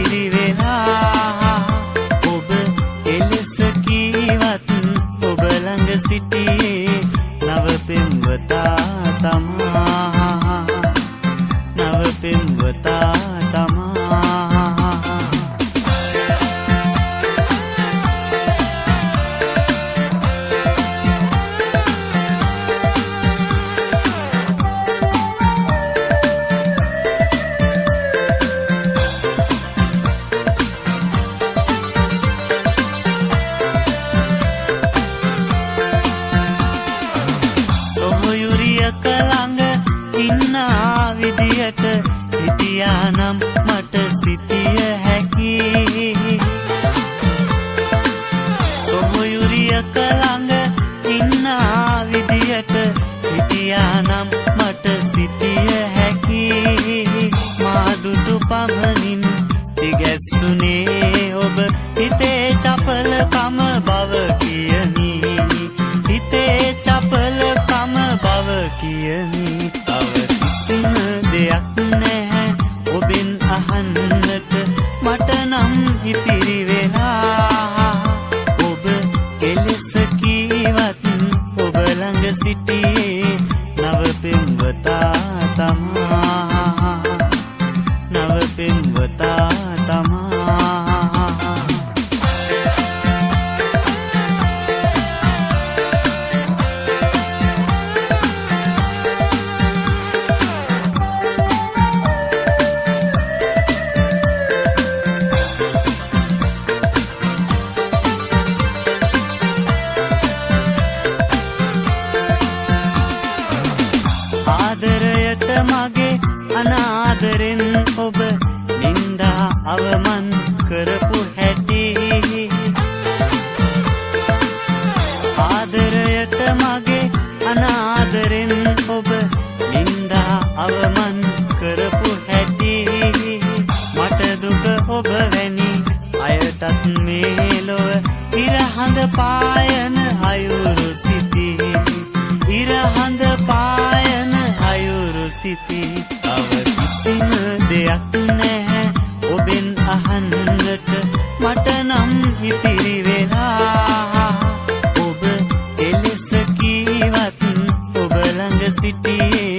ඉතිරි වෙලා ඔබ එලෙස කීවත් ඔබ ළඟ සිටියේ නව පෙම්වතා තමා නව පෙම්වතා තමා විදියට හිටියානම් මට සිතිය හැකි සොහොයුරියක ළඟ ඉන්නා විදියට හිටියානම් මට සිතිය හැකි මා දුටු පමණින් තිගැස්සුනේ ඔබ හිතේ චපලකම බව කියමි හිතේ චපලකම බව කියමි දෙයක් නැහැ ඔබෙන් අහන්නට මට නම් ඉතිරි වෙලා ඔබ එලෙස කීවත් ඔබ ළඟ සිටියේ නව පෙම්වතා තමා නව පෙම්වතා තමා ආදරයට මගේ අනාදරෙන් ඔබ නින්දා අවමන් කරපු හැටි ආදරයට මගේ අනාදරෙන් ඔබ නින්දා අවමන් කරපු හැටි මට දුක ඔබ වැනි අයටත් මේ ලොව ඉරහඳ පායන අයුරු සිටි ඉරහඳ පායන අයුරු සිටි තව කිසිම දෙයක් නැහැ ඔබෙන් අහන්නට මට නම් ඉතිරි වෙලා ඔබ එලෙස කීවත් ඔබ ළඟ සිටියේ